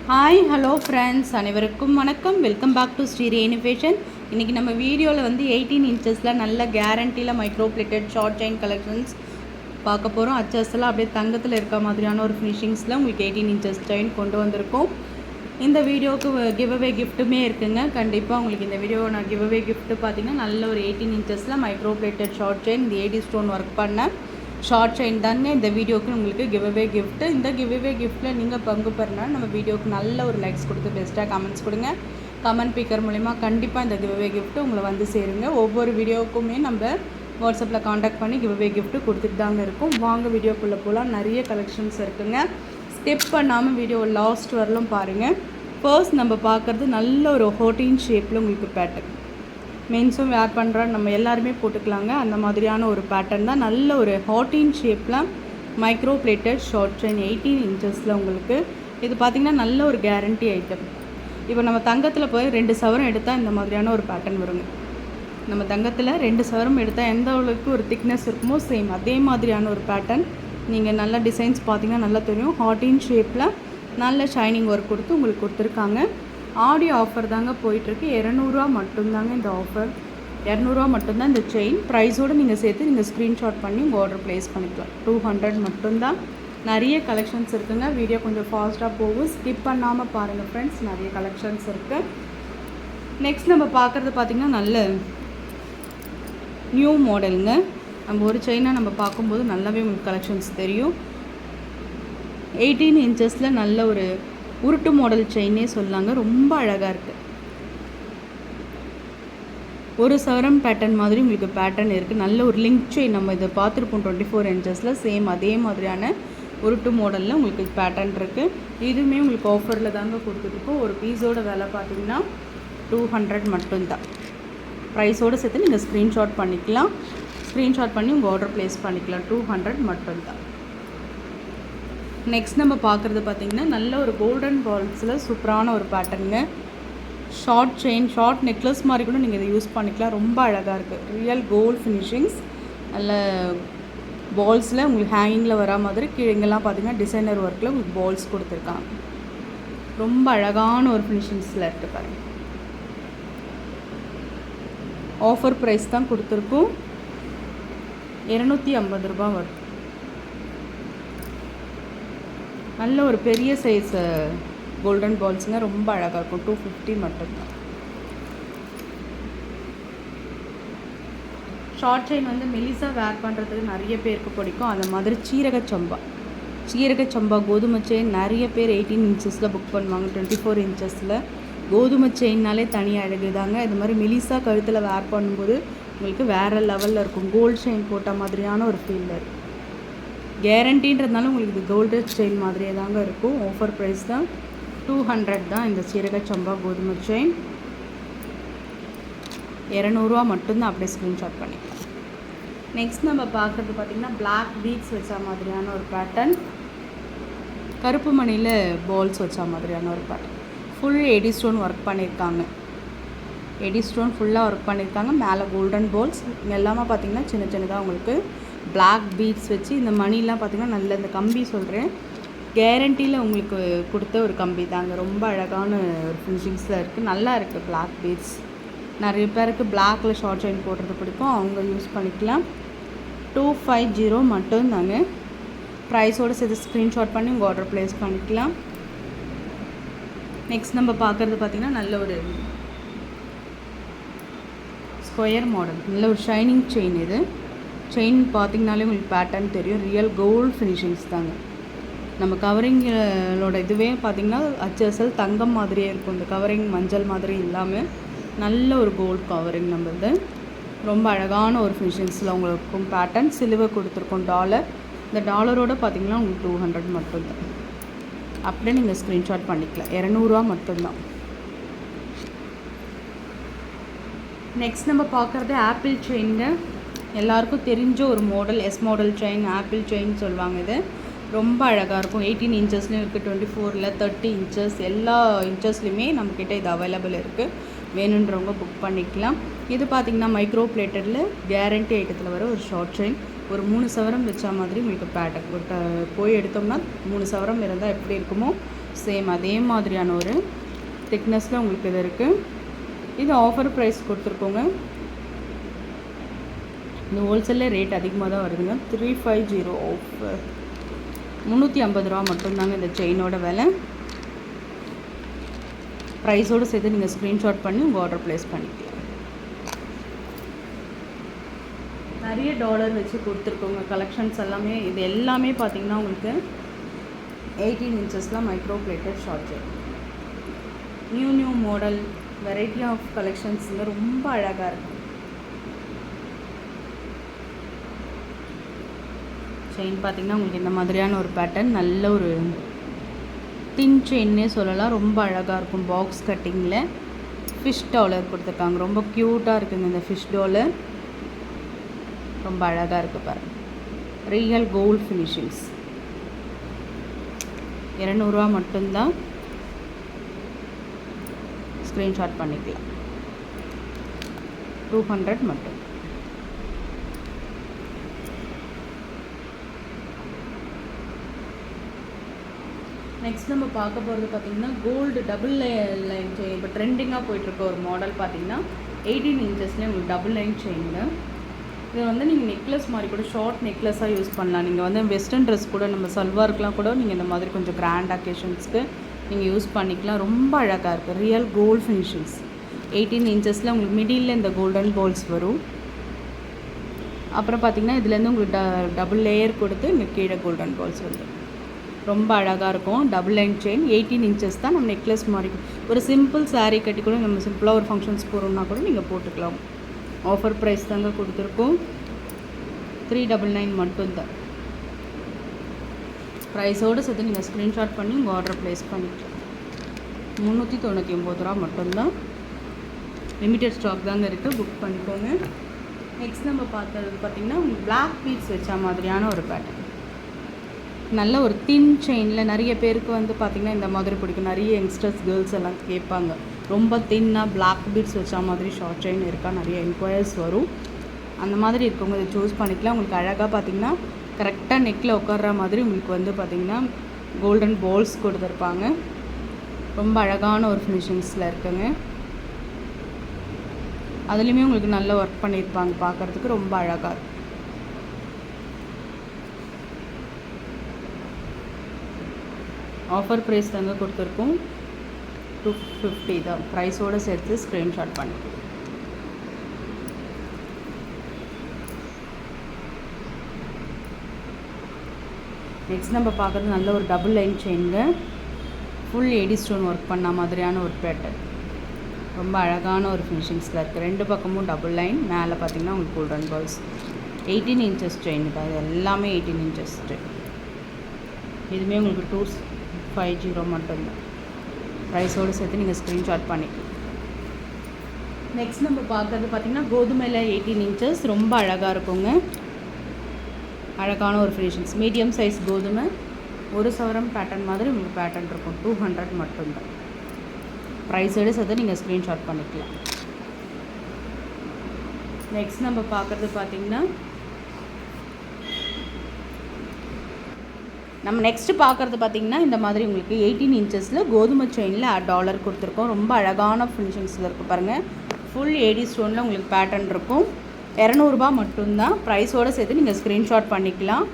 Hi hello friends, அனைவருக்கும் வணக்கம். Welcome back to Sri Renu fashion. இன்றைக்கி நம்ம வீடியோவில் வந்து 18 இன்ச்சஸில் நல்ல கேரண்டியில் micro plated short chain collections பார்க்க போகிறோம். அச்சஸ்லாம் அப்படியே தங்கத்தில் இருக்க மாதிரியான ஒரு ஃபினிஷிங்ஸில் உங்களுக்கு 18 இன்ச்சஸ் செயின் கொண்டு வந்திருக்கோம். இந்த வீடியோவுக்கு கிவ்அவே கிஃப்ட்டுமே இருக்குங்க. கண்டிப்பாக உங்களுக்கு இந்த வீடியோ நான் கிவ்அவே கிஃப்ட்டு பார்த்திங்கன்னா நல்ல ஒரு 18 இன்ச்சஸில் மைக்ரோ பிளேட்டட் ஷார்ட் செயின், இந்த ஏடி ஸ்டோன் ஒர்க் பண்ண ஷார்ட் செயின் தாங்க இந்த வீடியோவுக்கு உங்களுக்கு கிவ்அவே கிஃப்ட்டு. இந்த கிவ்அவே கிஃப்ட்டில் நீங்கள் பங்கு பெறனா நம்ம வீடியோவுக்கு நல்ல ஒரு லைக்ஸ் கொடுத்து பெஸ்ட்டாக கமெண்ட்ஸ் கொடுங்க. கமெண்ட் பிக்கர் மூலிமா கண்டிப்பாக இந்த கிவ்அவே கிஃப்ட்டு உங்களை வந்து சேருங்க. ஒவ்வொரு வீடியோவுக்குமே நம்ம வாட்ஸ்அப்பில் காண்டாக்ட் பண்ணி கிவ்அவே கிஃப்ட்டு கொடுத்துட்டு தாங்க இருக்கும். வாங்க வீடியோக்குள்ளே போகலாம். நிறைய கலெக்ஷன்ஸ் இருக்குங்க. ஸ்கிப் பண்ணாமல் வீடியோ லாஸ்ட் வரலும் பாருங்கள். ஃபர்ஸ்ட் நம்ம பார்க்குறது நல்ல ஒரு ஹோட்டின் ஷேப்பில் உங்களுக்கு பேட்டர்ன். மென்ஸும் வேர் பண்ணுற நம்ம எல்லாருமே போட்டுக்கலாங்க. அந்த மாதிரியான ஒரு பேட்டர்ன் தான். நல்ல ஒரு ஹாட்டின் ஷேப்பில் மைக்ரோ பிளேட்டட் ஷார்ட் செயின் 18 இன்ச்சஸில் உங்களுக்கு இது பார்த்திங்கன்னா நல்ல ஒரு கேரண்டி ஐட்டம். இப்போ நம்ம தங்கத்தில் போய் 2 சவரம் எடுத்தால் இந்த மாதிரியான ஒரு பேட்டர்ன் வருங்க. நம்ம தங்கத்தில் 2 சவரம் எடுத்தால் எந்த அளவுக்கு ஒரு திக்னஸ் இருக்குமோ சேம் அதே மாதிரியான ஒரு பேட்டர்ன். நீங்கள் நல்ல டிசைன்ஸ் பார்த்திங்கன்னா நல்லா தெரியும். ஹாட்டின் ஷேப்பில் நல்ல ஷைனிங் ஒர்க் கொடுத்து உங்களுக்கு கொடுத்துருக்காங்க. ஆடியோ ஆஃபர் தாங்க போயிட்டுருக்கு. 200 மட்டும்தாங்க இந்த ஆஃபர். 200 மட்டும்தான் இந்த செயின். ப்ரைஸோடு நீங்கள் சேர்த்து நீங்கள் ஸ்க்ரீன்ஷாட் பண்ணி உங்கள் ஆர்டர் ப்ளேஸ் பண்ணிக்கலாம். 200 மட்டும்தான். நிறைய கலெக்ஷன்ஸ் இருக்குங்க. வீடியோ கொஞ்சம் ஃபாஸ்ட்டாக போகும், ஸ்கிப் பண்ணாமல் பாருங்கள் ஃப்ரெண்ட்ஸ். நிறைய கலெக்ஷன்ஸ் இருக்குது. நெக்ஸ்ட் நம்ம பார்க்குறது பார்த்திங்கன்னா நல்ல நியூ மாடலுங்க. நம்ம ஒரு செயினாக நம்ம பார்க்கும்போது நல்லாவே உங்களுக்கு கலெக்ஷன்ஸ் தெரியும். 18 இன்ச்சஸில் நல்ல ஒரு உருட்டு மாடல் செயினே சொல்லாங்க. ரொம்ப அழகாக இருக்குது. ஒரு சவரம் பேட்டர்ன் மாதிரி உங்களுக்கு பேட்டர்ன் இருக்குது. நல்ல ஒரு லிங்க் செயின் நம்ம இதை பார்த்துருப்போம் 24 இன்ச்சஸில். சேம் அதே மாதிரியான உருட்டு மாடலில் உங்களுக்கு பேட்டர்ன் இருக்குது. இதுவுமே உங்களுக்கு ஆஃபரில் தாங்க கொடுத்துருக்கோம். ஒரு பீஸோட விலை பார்த்திங்கன்னா 200 மட்டும்தான். ப்ரைஸோடு சேர்த்து நீங்கள் ஸ்க்ரீன்ஷாட் பண்ணிக்கலாம். ஸ்க்ரீன்ஷாட் பண்ணி உங்கள் ஆர்டர் ப்ளேஸ் பண்ணிக்கலாம். 200 மட்டும்தான். நெக்ஸ்ட் நம்ம பார்க்குறது பார்த்திங்கன்னா நல்ல ஒரு கோல்டன் பால்ஸில் சூப்பரான ஒரு பேட்டர்னுங்க. ஷார்ட் செயின், ஷார்ட் நெக்லஸ் மாதிரி கூட நீங்கள் இதை யூஸ் பண்ணிக்கலாம். ரொம்ப அழகாக இருக்குது. Real gold finishings. நல்ல பால்ஸில் உங்களுக்கு ஹேங்கிங்கில் வரா மாதிரி கீழங்கெல்லாம் பார்த்திங்கன்னா டிசைனர் ஒர்க்கில் உங்களுக்கு பால்ஸ் கொடுத்துருக்காங்க. ரொம்ப அழகான ஒரு ஃபினிஷிங்ஸில் இருக்குது பாருங்கள். ஆஃபர் ப்ரைஸ் தான் கொடுத்துருக்கோம். 250 ரூபா வரும். நல்ல ஒரு பெரிய சைஸ் கோல்டன் பால்ஸுங்க. ரொம்ப அழகாக இருக்கும். 250 மட்டும்தான். ஷார்ட் செயின் வந்து மெலிசா வேர் பண்ணுறதுக்கு நிறைய பேருக்கு பிடிக்கும். அந்த மாதிரி சீரகச்சம்பா கோதுமை செயின் நிறைய பேர் 18 இன்ச்சஸில் புக் பண்ணுவாங்க. 24 இன்ச்சஸில் கோதுமை செயின்னாலே தனி அழகு தாங்க. இது மாதிரி மெலிசா கழுத்தில் வேர் பண்ணும்போது உங்களுக்கு வேறு லெவலில் இருக்கும். கோல்டு செயின் போட்ட மாதிரியான ஒரு ஃபீல் இருக்குது. கேரண்டின்றதுனால உங்களுக்கு இது கோல்டு செயின் மாதிரியே தாங்க இருக்கும். ஆஃபர் ப்ரைஸ் தான் 200 தான். இந்த சீரகச்சம்பா கோதுமை செயின் 200 மட்டும்தான். அப்படியே ஸ்க்ரீன்ஷாட் பண்ணிக்கலாம். நெக்ஸ்ட் நம்ம பார்க்குறது பார்த்திங்கன்னா பிளாக் பீட்ஸ் வச்ச மாதிரியான ஒரு பேட்டர்ன். கருப்பு மணியில் பால்ஸ் வச்ச மாதிரியான ஒரு pattern. Full eddy stone work பண்ணியிருக்காங்க. எடி ஸ்டோன் ஃபுல்லாக ஒர்க் பண்ணியிருக்காங்க. மேலே கோல்டன் பால்ஸ். இங்கே எல்லாமே பார்த்திங்கன்னா சின்ன சின்னதாக உங்களுக்கு பிளாக் பீட்ஸ் வச்சு இந்த மணிலாம் பார்த்திங்கன்னா நல்ல இந்த கம்பி சொல்கிறேன் கேரண்டியில் உங்களுக்கு கொடுத்த ஒரு கம்பி தாங்க. ரொம்ப அழகான ஒரு ஃபினிஷிங்ஸில் இருக்குது. நல்லா இருக்குது பிளாக் பீட்ஸ். நிறைய பேருக்கு பிளாக்கில் ஷார்ட் செயின் போடுறது பிடிக்கும். அவங்க யூஸ் பண்ணிக்கலாம். 250 மட்டும்தாங்க. ப்ரைஸோடு சேர்த்து ஸ்க்ரீன்ஷாட் பண்ணி உங்கள் ஆர்டர் ப்ளேஸ் பண்ணிக்கலாம். நெக்ஸ்ட் நம்ம பார்க்குறது பார்த்திங்கன்னா நல்ல ஒரு ஸ்கொயர் மாடல். நல்ல ஒரு ஷைனிங் செயின். இது செயின் பார்த்திங்கனாலே உங்களுக்கு பேட்டர்ன் தெரியும். ரியல் கோல்டு ஃபினிஷிங்ஸ் தாங்க. நம்ம கவரிங்களோட இதுவே பார்த்திங்கன்னா அச்சசல் தங்கம் மாதிரியே இருக்கும். இந்த கவரிங் மஞ்சள் மாதிரி இல்லாமல் நல்ல ஒரு கோல்டு கவரிங் நம்மளது. ரொம்ப அழகான ஒரு ஃபினிஷிங்ஸில் உங்களுக்கு பேட்டர்ன். சிலுவை கொடுத்துருக்கோம் டாலர். இந்த டாலரோடு பார்த்திங்கன்னா உங்களுக்கு 200 மட்டும்தான். அப்படியே நீங்கள் ஸ்க்ரீன்ஷாட் பண்ணிக்கலாம். 200 மட்டும்தான். நெக்ஸ்ட் நம்ம பார்க்குறது ஆப்பிள் செயின்னு. எல்லாருக்கும் தெரிஞ்ச ஒரு model. S model chain, apple chain சொல்லுவாங்க. இது ரொம்ப அழகாக இருக்கும். 18 இன்ச்சஸ்லேயும் இருக்குது, 24ல் 30 இன்ச்சஸ் எல்லா இன்ச்சஸ்லையுமே நம்மக்கிட்ட இது அவைலபிள் இருக்குது. வேணுன்றவங்க புக் பண்ணிக்கலாம். இது பார்த்திங்கன்னா மைக்ரோ பிளேட்டடில் கேரண்டி ஐட்டத்தில் வர ஒரு ஷார்ட் செயின். ஒரு 3 சவரம் வச்சா மாதிரி உங்களுக்கு பேட்டர்ன் ஒரு போய் எடுத்தோம்னா 3 சவரம் இருந்தால் எப்படி இருக்குமோ சேம் அதே மாதிரியான ஒரு திக்னஸில் உங்களுக்கு இது இருக்குது. இது ஆஃபர் ப்ரைஸ் கொடுத்துருக்கோங்க. இந்த ஹோல்சேலில் ரேட் அதிகமாக தான் வருதுங்க. 350 ஆஃபர் 350 ரூபா மட்டும்தாங்க இந்த செயினோட விலை. ப்ரைஸோடு சேர்த்து நீங்கள் ஸ்க்ரீன்ஷாட் பண்ணி உங்கள் ஆர்டர் ப்ளேஸ் பண்ணிக்கலாம். நிறைய டாலர் வச்சு கொடுத்துருக்கோங்க கலெக்ஷன்ஸ் எல்லாமே. இது எல்லாமே பார்த்திங்கன்னா உங்களுக்கு 18 இன்ச்சஸில் micro plated short chain. New model variety of கலெக்ஷன்ஸுங்க ரொம்ப அழகாக இருக்கும். செயின் பார்த்திங்கன்னா உங்களுக்கு இந்த மாதிரியான ஒரு பேட்டர்ன், நல்ல ஒரு தின் செயின்னே சொல்லலாம். ரொம்ப அழகாக இருக்கும். பாக்ஸ் கட்டிங்கில் ஃபிஷ் டாலர் கொடுத்துருக்காங்க. ரொம்ப க்யூட்டாக இருக்குங்க இந்த ஃபிஷ் டாலர். ரொம்ப அழகாக இருக்குது பாருங்கள். Real gold finishings. 200 ரூபா மட்டும்தான். ஸ்க்ரீன்ஷாட் பண்ணிக்கலாம். 200 மட்டும். நெக்ஸ்ட் நம்ம பார்க்க போகிறது பார்த்திங்கன்னா கோல்டு டபுள் லைன் செயின். இப்போ ட்ரெண்டிங்காக போயிட்டுருக்க ஒரு மாடல் பார்த்திங்கன்னா 18 இன்ச்சஸ்லேயே உங்களுக்கு டபுள் லைன் செயின்னு. இதை வந்து நீங்கள் நெக்லஸ் மாதிரி கூட ஷார்ட் நெக்லஸாக யூஸ் பண்ணலாம். நீங்கள் வந்து வெஸ்டர்ன் ட்ரெஸ் கூட நம்ம சல்வாருக்குலாம் கூட நீங்கள் இந்த மாதிரி கொஞ்சம் கிராண்ட் அக்கேஷன்ஸ்க்கு நீங்கள் யூஸ் பண்ணிக்கலாம். ரொம்ப அழகாக இருக்குது. Real gold finishings. 18 இன்ச்சஸில் உங்களுக்கு மிடில் இந்த கோல்டன் பால்ஸ் வரும். அப்புறம் பார்த்திங்கன்னா இதுலேருந்து உங்களுக்கு டபுள் லேயர் கொடுத்து இங்கே கீழே கோல்டன் பால்ஸ் வந்து ரொம்ப அழகாக இருக்கும். டபுள் லைன் செயின் 18 இன்ச்சஸ் தான். நம்ம நெக்லஸ் மாதிரி ஒரு சிம்பிள் சாரீ கட்டி கூட நம்ம சிம்பிளாக ஒரு ஃபங்க்ஷன்ஸ் போகிறோம்னா கூட நீங்கள் போட்டுக்கலாம். ஆஃபர் ப்ரைஸ் தாங்க கொடுத்துருக்கோம். 399 மட்டும்தான். ப்ரைஸோடு சேர்த்து நீங்கள் ஸ்க்ரீன்ஷாட் பண்ணி உங்கள் ஆர்டர் ப்ளேஸ் பண்ணிக்கலாம். 399 ரூபா மட்டும்தான். லிமிட்டட் ஸ்டாக் தாங்க இருக்குது. புக் பண்ணிக்கோங்க. நெக்ஸ்ட் நம்ம பார்த்தது பார்த்திங்கன்னா பிளாக் பீட்ஸ் வச்ச மாதிரியான ஒரு பேட்டர்ன். நல்ல ஒரு தின் செயினில் நிறைய பேருக்கு வந்து பார்த்திங்கன்னா இந்த மாதிரி பிடிக்கும். நிறைய யங்ஸ்டர்ஸ் கேர்ள்ஸ் எல்லாம் கேட்பாங்க, ரொம்ப தின்னாக பிளாக் பீட்ஸ் வச்ச மாதிரி ஷார்ட் செயின் இருக்கா, நிறைய என்கொயர்ஸ் வரும். அந்த மாதிரி இருக்கவங்க இதை சூஸ் பண்ணிக்கலாம். உங்களுக்கு அழகாக பார்த்திங்கன்னா கரெக்டாக நெக்கில் உட்கார்ற மாதிரி உங்களுக்கு வந்து பார்த்திங்கன்னா கோல்டன் பால்ஸ் கொடுத்துருப்பாங்க. ரொம்ப அழகான ஒரு ஃபினிஷிங்ஸில் இருக்குங்க. அதுலேயுமே உங்களுக்கு நல்ல ஒர்க் பண்ணியிருப்பாங்க. பார்க்குறதுக்கு ரொம்ப அழகாக இருக்கும். ஆஃபர் ப்ரைஸ் தாங்க கொடுத்துருக்கோம். 250 தான். ப்ரைஸோடு சேர்த்து ஸ்க்ரீன்ஷாட் பண்ணி. நெக்ஸ்ட் நம்ம பார்க்குறது நல்ல ஒரு டபுள் லைன் செயினுங்க. ஃபுல் ஏடி ஸ்டோன் ஒர்க் பண்ண மாதிரியான ஒரு பேட்டர்ன். ரொம்ப அழகான ஒரு ஃபினிஷிங்ஸில் இருக்குது. 2 பக்கமும் டபுள் லைன். மேலே பார்த்திங்கன்னா உங்களுக்கு கோல்டன் பால்ஸ். 18 இன்ச்சஸ் செயின் தான். அது எல்லாமே 18 இன்ச்சஸ் செயின். இதுவுமே உங்களுக்கு 250 மட்டும்தான். ப்ரைஸோடு சேர்த்து நீங்கள் ஸ்க்ரீன்ஷாட் பண்ணிக்கலாம். நெக்ஸ்ட் நம்ம பார்க்குறது பார்த்திங்கன்னா கோதுமையில் 18 இன்ச்சஸ். ரொம்ப அழகாக இருக்குங்க. அழகான ஒரு ஃபினிஷிங்ஸ். மீடியம் சைஸ் கோதுமை. ஒரு சவரம் பேட்டர்ன் மாதிரி உங்களுக்கு பேட்டர்ன் இருக்கும். 200 மட்டும்தான். ப்ரைஸோடு சேர்த்து நீங்கள் ஸ்க்ரீன்ஷாட் பண்ணிக்கலாம். நெக்ஸ்ட் நம்ம பார்க்குறது பார்த்திங்கன்னா இந்த மாதிரி உங்களுக்கு 18 இன்ச்சஸில் கோதுமை செயினில் டாலர் கொடுத்துருக்கோம். ரொம்ப அழகான ஃபினிஷிங்ஸில் இருக்குது பாருங்கள். ஃபுல் ஏடி ஸ்டோனில் உங்களுக்கு பேட்டர்ன் இருக்கும். 200 ரூபா மட்டும்தான். ப்ரைஸோடு சேர்த்து நீங்கள் ஸ்க்ரீன்ஷாட் பண்ணிக்கலாம்.